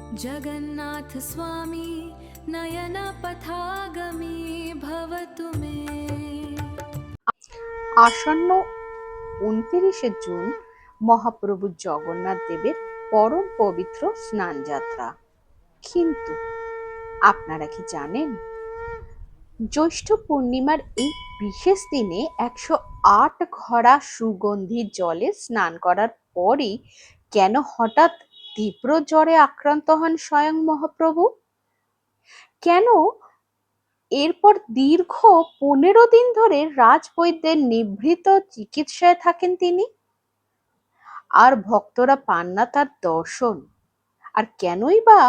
जगन्नाथ स्वामी नयन पथागमी भवतु मे। আসন্ন 29শে জুন মহাপ্রভু জগন্নাথ দেবের পরম পবিত্র স্নান যাত্রা। কিন্তু আপনারা কি জানেন, জ্যৈষ্ঠ পূর্ণিমার এই বিশেষ দিনে 108 ঘড়া সুগন্ধি জলে স্নান করার পরই কেন হঠাৎ তীব্র জ্বরে আক্রান্ত হন স্বয়ং মহাপ্রভু? কেন এরপর দীর্ঘ 15 দিন ধরে রাজবৈদ্যের নিভৃত চিকিৎসায় থাকেন তিনি, আর ভক্তরা পান না তার দর্শন? আর কেনই বা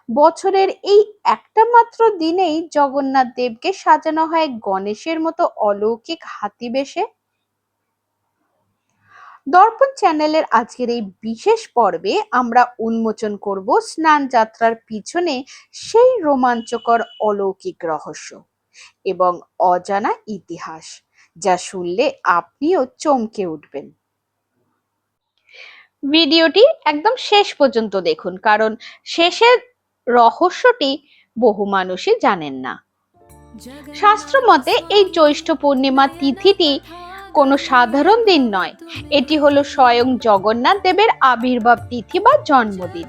বছরের এই একটা মাত্র দিনেই জগন্নাথ দেবকে সাজানো হয় গণেশের মতো অলৌকিক হাতি বেশে? দর্পণ চ্যানেলের আজকের এই বিশেষ পর্বে আমরা উন্মোচন করব স্নান যাত্রার পিছনে সেই রোমাঞ্চকর অলৌকিক রহস্য এবং অজানা ইতিহাস, যা শুনলে আপনিও চমকে উঠবেন। ভিডিওটি একদম শেষ পর্যন্ত দেখুন, কারণ শেষের রহস্যটি বহু মানুষই জানেন না। শাস্ত্র মতে এই জ্যৈষ্ঠ পূর্ণিমা তিথিটি কোনো সাধারণ দিন নয়, এটি হলো স্বয়ং জগন্নাথ দেবের আবির্ভাব তিথি বা জন্মদিন।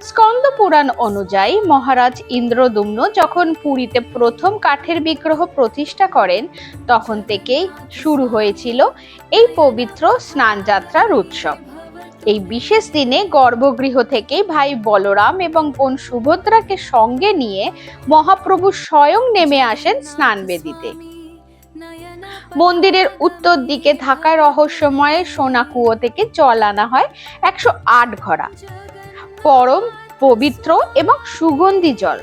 স্কন্দ পুরাণ অনুযায়ী মহারাজ ইন্দ্রদুম্ন যখন পুরীতে প্রথম কাঠের বিগ্রহ প্রতিষ্ঠা করেন, তখন থেকেই শুরু হয়েছিল এই পবিত্র স্নান যাত্রার উৎসব। এই বিশেষ দিনে গর্ভগৃহ থেকে ভাই বলরাম এবং বোন সুভদ্রাকে সঙ্গে নিয়ে মহাপ্রভু স্বয়ং নেমে আসেন স্নান বেদিতে। মন্দিরের উত্তর দিকে থাকা রহস্যময় সোনা কুয়ো থেকে জল আনা হয় 108 ঘড়া, পরম পবিত্র এবং সুগন্ধি জল।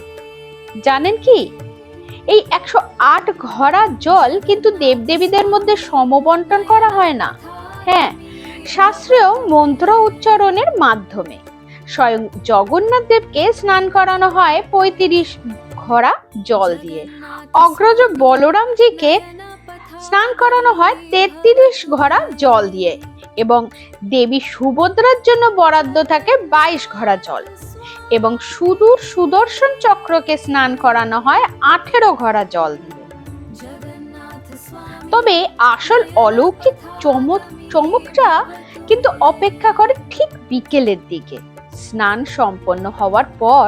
জানেন কি, এই 108 ঘড়া জল কিন্তু দেবদেবীদের মধ্যে সমবন্টন করা হয় না। হ্যাঁ, শাস্ত্রীয় মন্ত্র উচ্চারণের মাধ্যমে স্বয়ং জগন্নাথ দেবকে স্নান করানো হয় 35 ঘড়া জল দিয়ে। অগ্রজ বলরামজিকে স্নান করানো হয় 33 ঘড়া জল দিয়ে এবং দেবী সুভদ্রার জন্য বরাদ্দ থাকে 22 ঘড়া জল, এবং সুদূর সুদর্শন চক্রকে স্নান করানো হয় 18 ঘড়া জল দিয়ে। তবে আসল অলৌকিক চমকটা কিন্তু অপেক্ষা করে ঠিক বিকেলের দিকে। স্নান সম্পন্ন হওয়ার পর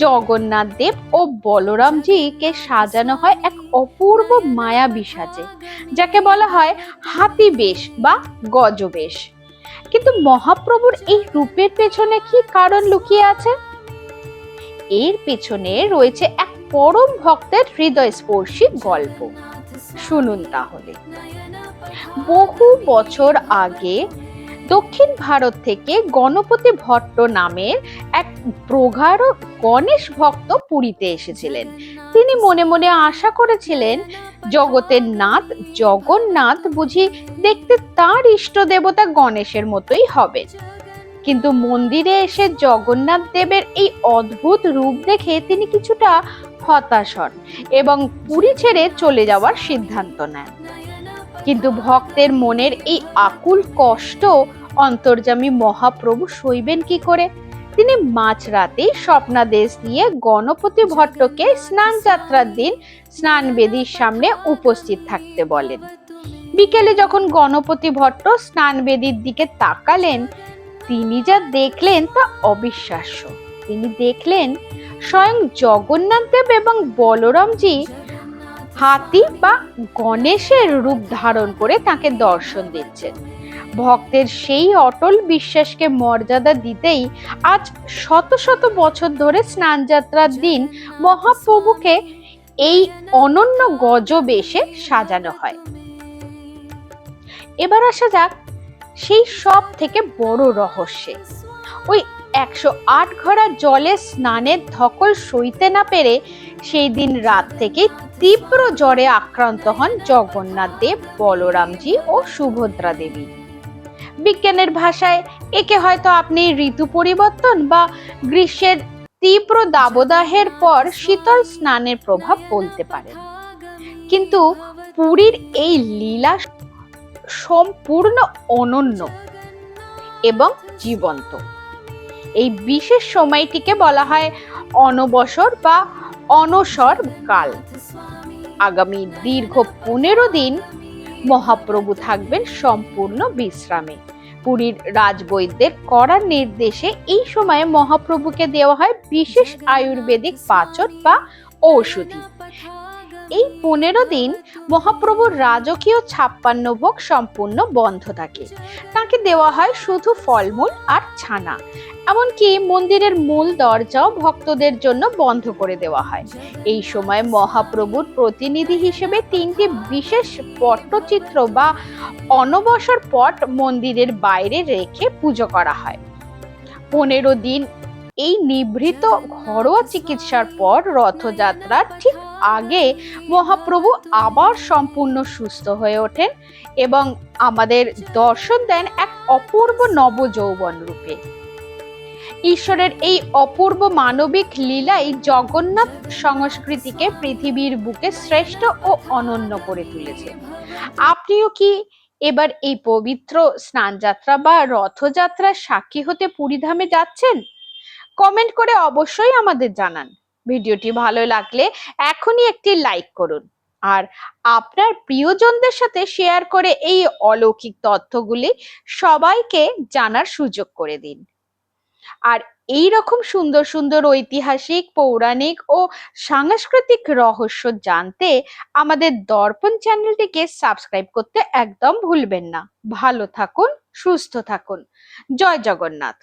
জগন্নাথ দেব ও বলরামজিকে সাজানো হয় এক অপূর্ব মায়াবী সাজে, যাকে বলা হয় হাতি বেশ বা গজবেশ। কিন্তু মহাপ্রভুর এই রূপের পেছনে কি কারণ লুকিয়ে আছে? এর পেছনে রয়েছে এক পরম ভক্তের হৃদয়স্পর্শী গল্প। শুনুন তাহলে। বহু বছর আগে দক্ষিণ ভারত থেকে গণপতি ভট্ট নামের এক প্রগাঢ় গণেশ ভক্ত পুরীতে এসেছিলেন। তিনি মনে মনে আশা করেছিলেন, জগতের নাথ জগন্নাথ বুঝি দেখতে তার ইষ্ট দেবতা গণেশের মতোই হবে। কিন্তু মন্দিরে এসে জগন্নাথ দেবের এই অদ্ভুত রূপ দেখে তিনি কিছুটা হতাশ হন এবং পুরী ছেড়ে চলে যাওয়ার সিদ্ধান্ত নেন। কিন্তু ভক্তের মনের এই আকুল কষ্ট অন্তর্যামী মহাপ্রভু সইবেন কি করে? তিনি মাঝরাতে স্বপ্নাদেশ দিয়ে গণপতি ভট্টকে স্নান যাত্রার দিন স্নান বেদির সামনে উপস্থিত থাকতে বলেন। বিকেলে যখন গণপতি ভট্ট স্নান বেদির দিকে তাকালেন, তিনি যা দেখলেন তা অবিশ্বাস্য। তিনি দেখলেন স্বয়ং জগন্নাথ দেব এবং বলরামজি হাতি বা গণেশের রূপ ধারণ করে তাকে দর্শন দিচ্ছেন। ভক্তের সেই অটল বিশ্বাসকে মর্যাদা দিতেই আজ শত শত বছর ধরে স্নান যাত্রার দিন মহাপ্রভুকে এই অনন্য গজবেশে সাজানো হয়। এবার আসা যাক সেই সব থেকে বড় রহস্যে। ওই 108 ঘড়া জলে স্নানের ধকল সইতে না পেরে সেই দিন রাত থেকে তীব্র জ্বরে আক্রান্ত হন জগন্নাথ দেব, বলরামজি ও সুভদ্রা দেবী। বিজ্ঞানের ভাষায় একে হয়তো আপনি ঋতু পরিবর্তন বা গ্রীষ্মের তীব্র দাবদাহের পর শীতল স্নানের প্রভাব বলতে পারেন। কিন্তু পুরীর এই লীলা সম্পূর্ণ অনন্য এবং জীবন্ত। এই বিশেষ সময়টিকে বলা হয় অনবসর বা অনসর কাল। আগামী দীর্ঘ 15 দিন মহাপ্রভু থাকবেন সম্পূর্ণ বিশ্রামে। পুরীর রাজবৈদ্যের কড়া নির্দেশে এই সময়ে মহাপ্রভুকে দেওয়া হয় বিশেষ আয়ুর্বেদিক পাচক বা ঔষধি। এই 15 দিন মহাপ্রভুর রাজকীয় 56 ভোগ সম্পূর্ণ বন্ধ থাকে। তাকে দেওয়া হয় শুধু ফলমূল আর ছানা। এমনকি মন্দিরের মূল দরজাও ভক্তদের জন্য বন্ধ করে দেওয়া হয়। এই সময় মহাপ্রভুর প্রতিনিধি হিসেবে 3টি বিশেষ পট্টচিত্র বা অনবসর পট মন্দিরের বাইরে রেখে পুজো করা হয়। 15 দিন এই নিভৃত ঘরোয়া চিকিৎসার পর রথযাত্রার ঠিক আগে মহাপ্রভু আবার সম্পূর্ণ সুস্থ হয়ে ওঠেন এবং আমাদের দর্শন দেন এক অপূর্ব নবযৌবন রূপে। ঈশ্বরের এই অপূর্ব মানবিক লীলাই জগন্নাথ সংস্কৃতিকে পৃথিবীর বুকে শ্রেষ্ঠ ও অনন্য করে তুলেছে। আপনিও কি এবার এই পবিত্র স্নানযাত্রা বা রথযাত্রার সাক্ষী হতে পুরীধামে যাচ্ছেন? কমেন্ট করে অবশ্যই আমাদের জানান। ভিডিওটি ভালো লাগলে এখনই একটি লাইক করুন আর আপনার প্রিয়জনদের সাথে শেয়ার করে এই অলৌকিক তথ্যগুলি সবাইকে জানার সুযোগ করে দিন। আর এই রকম সুন্দর সুন্দর ঐতিহাসিক, পৌরাণিক ও সাংস্কৃতিক রহস্য জানতে আমাদের দর্পণ চ্যানেলটিকে সাবস্ক্রাইব করতে একদম ভুলবেন না। ভালো থাকুন, সুস্থ থাকুন। জয় জগন্নাথ।